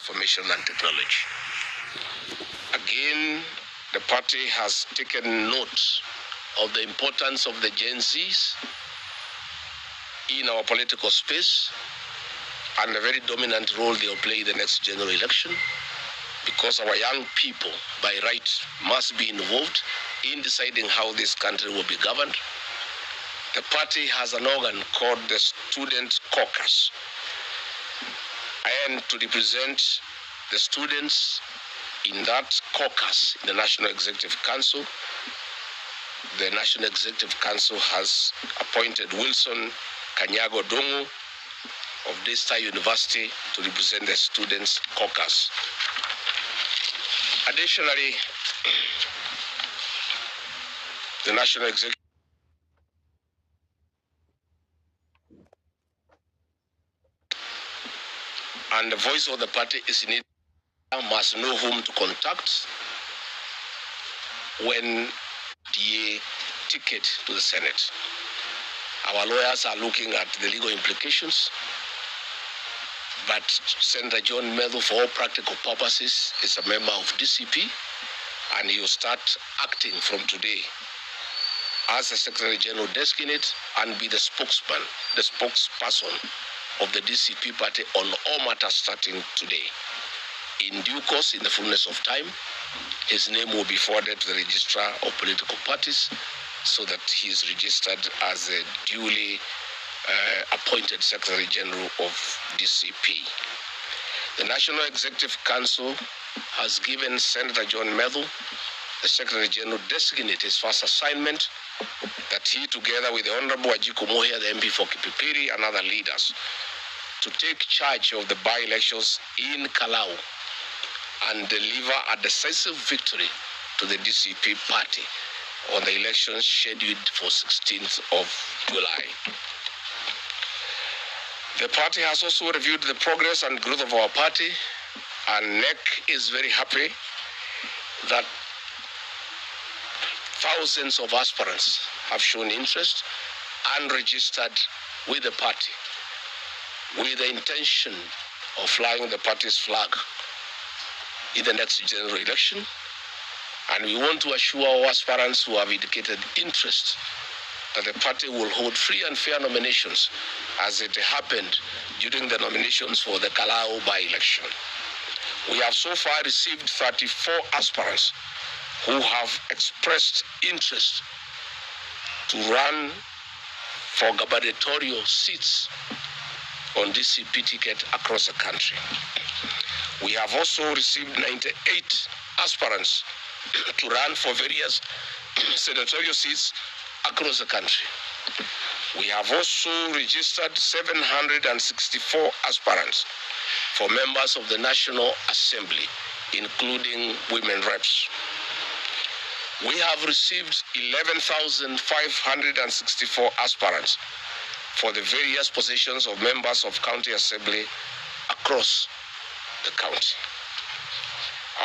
Information and Technology. Again, the party has taken note of the importance of the Gen Zs in our political space and the very dominant role they will play in the next general election, because our young people, by right, must be involved in deciding how this country will be governed. The party has an organ called the Student Caucus, and to represent the students in that caucus, in the National Executive Council, the National Executive Council has appointed Wilson Kanyago Dongo of Daystar University to represent the Students Caucus. Additionally, the National Executive and the voice of the party is in it, must know whom to contact when the ticket to the Senate. Our lawyers are looking at the legal implications, but Senator John Methu, for all practical purposes, is a member of DCP, and he will start acting from today as the Secretary General designate and be the spokesperson of the DCP party on all matters starting today. In due course, in the fullness of time, his name will be forwarded to the Registrar of Political Parties so that he is registered as a duly appointed Secretary General of DCP. The National Executive Council has given Senator John Methu, the Secretary General designate, his first assignment, that he, together with the Honorable Ajiko Mohia, the MP for Kipipiri, and other leaders, to take charge of the by-elections in Kalau and deliver a decisive victory to the DCP party on the elections scheduled for 16th of July. The party has also reviewed the progress and growth of our party, and NEC is very happy that thousands of aspirants have shown interest and registered with the party with the intention of flying the party's flag in the next general election. And we want to assure our aspirants who have indicated interest that the party will hold free and fair nominations as it happened during the nominations for the Kalau by-election. We have so far received 34 aspirants who have expressed interest to run for gubernatorial seats on DCP ticket across the country. We have also received 98 aspirants to run for various senatorial seats across the country. We have also registered 764 aspirants for members of the National Assembly, including women reps. We have received 11,564 aspirants for the various positions of members of County Assembly across the county.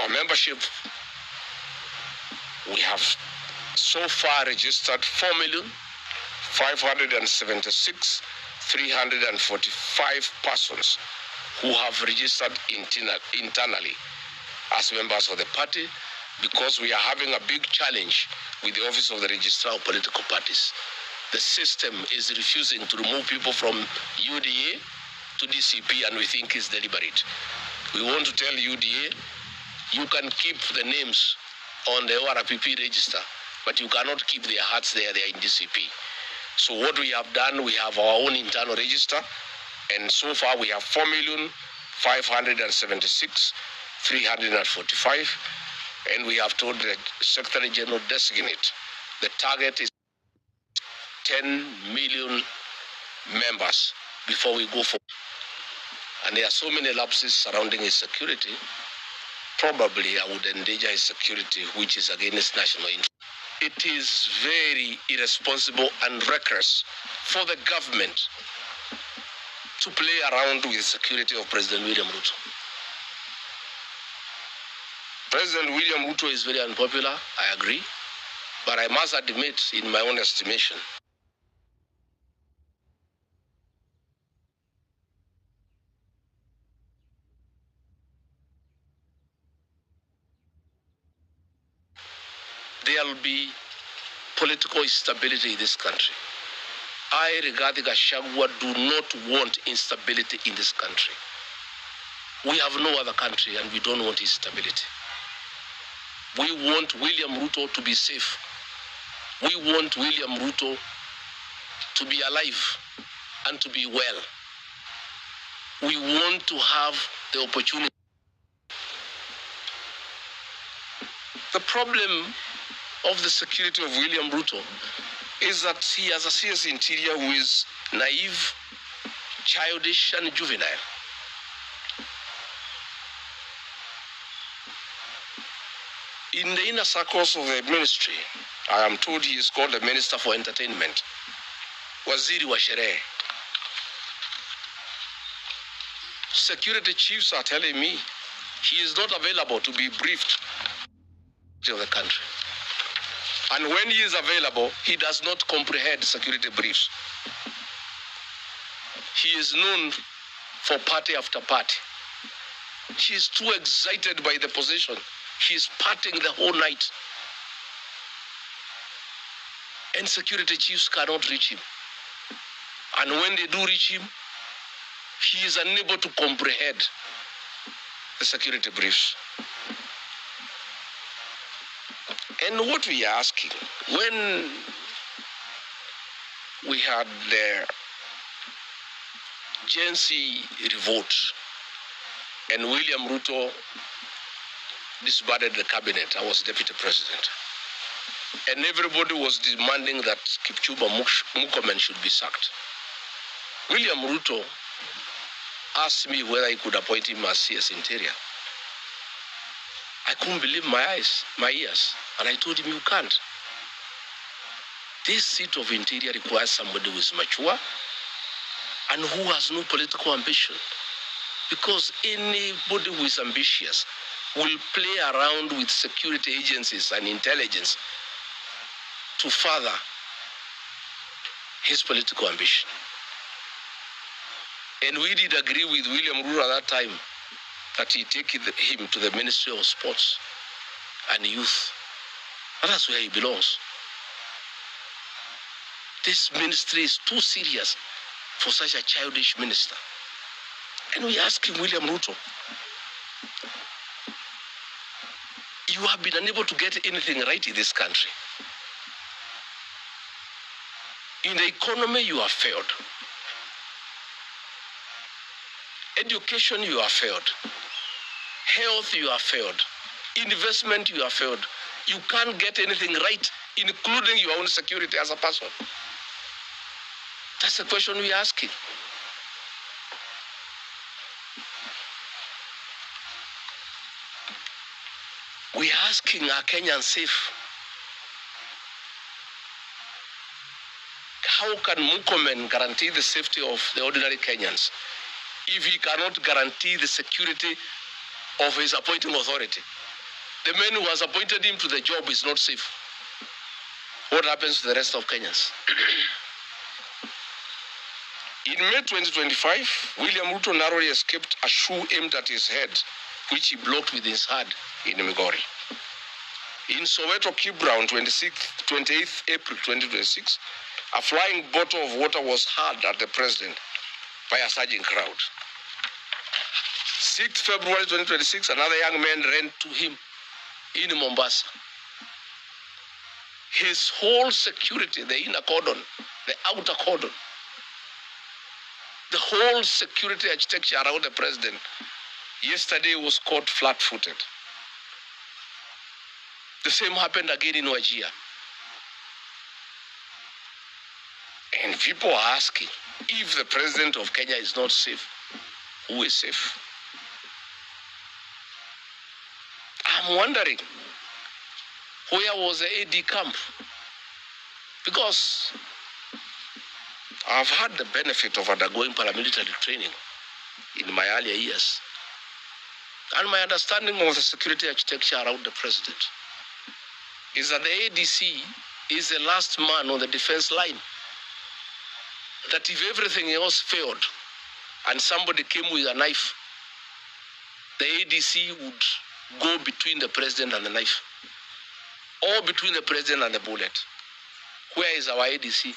Our membership, we have so far registered 4,576,345 persons who have registered internally as members of the party, because we are having a big challenge with the Office of the Registrar of Political Parties. The system is refusing to remove people from UDA to DCP, and we think it's deliberate. We want to tell UDA, you can keep the names on the ORPP register, but you cannot keep their hearts there, they are in DCP. So what we have done, we have our own internal register, and so far we have 4,576,345, and we have told the Secretary General designate the target is 10 million members before we go for. And there are so many lapses surrounding his security. Probably I would endanger his security, which is against national interest. It is very irresponsible and reckless for the government to play around with the security of President William Ruto. President William Ruto is very unpopular, I agree, but I must admit, in my own estimation, there will be political instability in this country. I, Rigathi Gachagua, do not want instability in this country. We have no other country and we don't want instability. We want William Ruto to be safe. We want William Ruto to be alive and to be well. We want to have the opportunity. The problem of the security of William Ruto is that he has a CS interior who is naive, childish, and juvenile. In the inner circles of the ministry, I am told he is called the Minister for Entertainment, Waziri wa Sherehe. Security chiefs are telling me he is not available to be briefed of the country. And when he is available, he does not comprehend security briefs. He is known for party after party. He is too excited by the position. He is partying the whole night. And security chiefs cannot reach him. And when they do reach him, he is unable to comprehend the security briefs. And what we are asking, when we had the Gen Z revolt and William Ruto disbanded the cabinet, I was deputy president. And everybody was demanding that Kipchumba Murkomen should be sacked. William Ruto asked me whether he could appoint him as CS Interior. I couldn't believe my ears, and I told him, you can't. This seat of Interior requires somebody who is mature and who has no political ambition. Because anybody who is ambitious will play around with security agencies and intelligence to further his political ambition. And we did agree with William Ruto at that time that he take him to the Ministry of Sports and Youth. And that's where he belongs. This ministry is too serious for such a childish minister. And we ask him, William Ruto, you have been unable to get anything right in this country. In the economy, you have failed. Education, you have failed. Health, you have failed. Investment, you have failed. You can't get anything right, including your own security as a person. That's the question we're asking. We're asking, are Kenyans safe? How can Murkomen guarantee the safety of the ordinary Kenyans if he cannot guarantee the security of his appointing authority? The man who has appointed him to the job is not safe. What happens to the rest of Kenyans? In May 2025, William Ruto narrowly escaped a shoe aimed at his head, which he blocked with his hand in Migori. In Soweto, Kibra, on 28th April 2026, a flying bottle of water was hurled at the president by a surging crowd. 6th February 2026, another young man ran to him in Mombasa. His whole security, the inner cordon, the outer cordon, the whole security architecture around the president yesterday was caught flat-footed. The same happened again in Wajir. And people are asking, if the president of Kenya is not safe, who is safe? I'm wondering, where was the AD camp? Because I've had the benefit of undergoing paramilitary training in my earlier years. And my understanding of the security architecture around the president is that the ADC is the last man on the defense line. That if everything else failed and somebody came with a knife, the ADC would go between the president and the knife. or between the president and the bullet. Where is our ADC?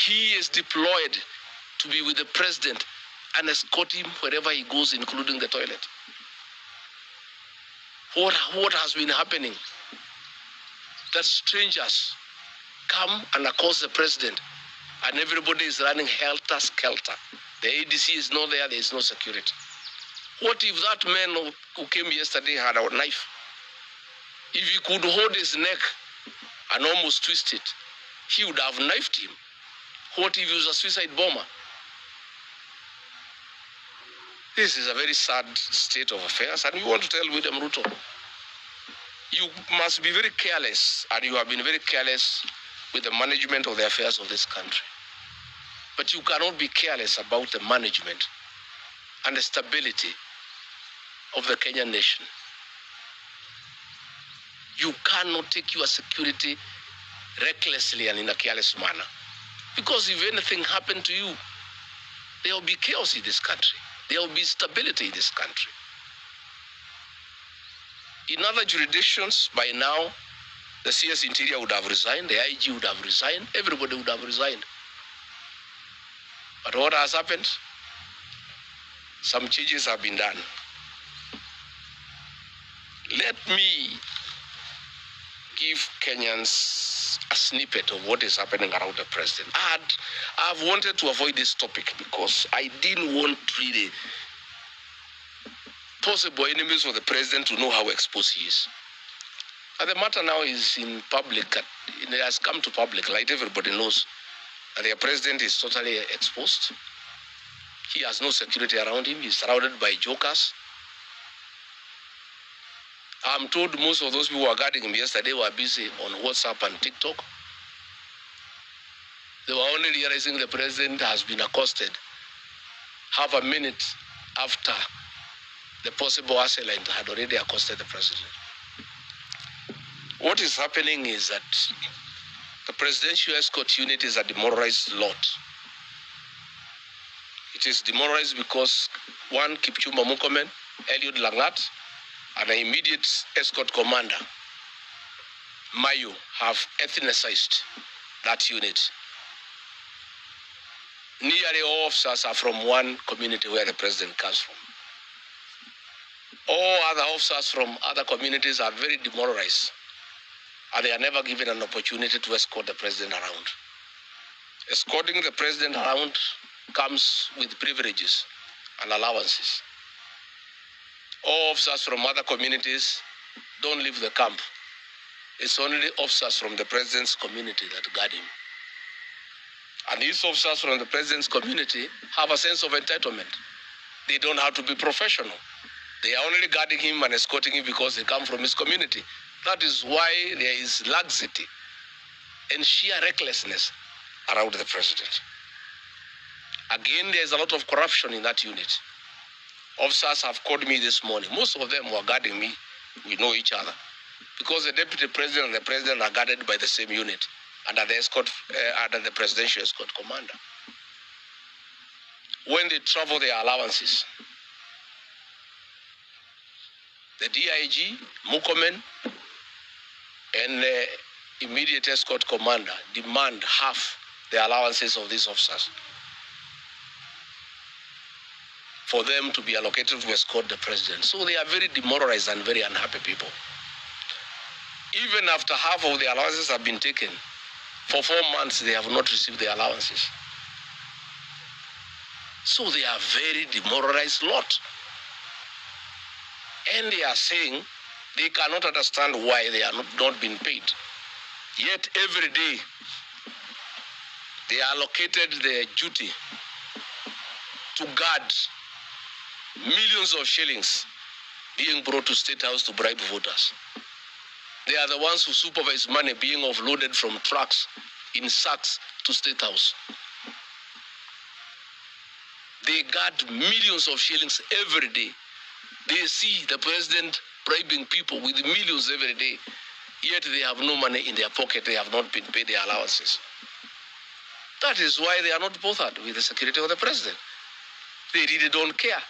He is deployed to be with the president and escort him wherever he goes, including the toilet. What has been happening? That strangers come and accost the president, and everybody is running helter-skelter. The ADC is not there, there is no security. What if that man who came yesterday had a knife? If he could hold his neck and almost twist it, he would have knifed him. What if he was a suicide bomber? This is a very sad state of affairs, and we want to tell William Ruto, you must be very careless, and you have been very careless with the management of the affairs of this country. But you cannot be careless about the management and the stability of the Kenyan nation. You cannot take your security recklessly and in a careless manner. Because if anything happened to you, there will be chaos in this country. There will be stability in this country. In other jurisdictions, by now, the CS Interior would have resigned, the IG would have resigned, everybody would have resigned. But what has happened? Some changes have been done. Let me give Kenyans a snippet of what is happening around the president. I've wanted to avoid this topic because I didn't want really possible enemies of the president to know how exposed he is. And the matter now is in public, it has come to public light. Everybody knows that their president is totally exposed. He has no security around him. He's surrounded by jokers. I'm told most of those people who were guarding him yesterday were busy on WhatsApp and TikTok. They were only realizing the president has been accosted half a minute after the possible assailant had already accosted the president. What is happening is that the presidential escort unit is a demoralized lot. It is demoralized because one, Kipchumba Murkomen, Eliud Langat, and the immediate escort commander, Mayu, have ethnicized that unit. Nearly all officers are from one community where the president comes from. All other officers from other communities are very demoralized, and they are never given an opportunity to escort the president around. Escorting the president around comes with privileges and allowances. All officers from other communities don't leave the camp. It's only officers from the president's community that guard him. And these officers from the president's community have a sense of entitlement. They don't have to be professional. They are only guarding him and escorting him because they come from his community. That is why there is laxity and sheer recklessness around the president. Again, there is a lot of corruption in that unit. Officers have called me this morning. Most of them were guarding me. We know each other. Because the deputy president and the president are guarded by the same unit under the presidential escort commander. When they travel, their allowances. The DIG, Murkomen, and the immediate escort commander demand half the allowances of these officers for them to be allocated to escort the president. So they are very demoralized and very unhappy people. Even after half of the allowances have been taken, for 4 months they have not received the allowances. So they are very demoralized lot. And they are saying they cannot understand why they are not being paid. Yet every day they allocated the duty to guard millions of shillings being brought to State House to bribe voters. They are the ones who supervise money being offloaded from trucks in sacks to State House. They guard millions of shillings every day. They see the president bribing people with millions every day, yet they have no money in their pocket. They have not been paid their allowances. That is why they are not bothered with the security of the president. They really don't care.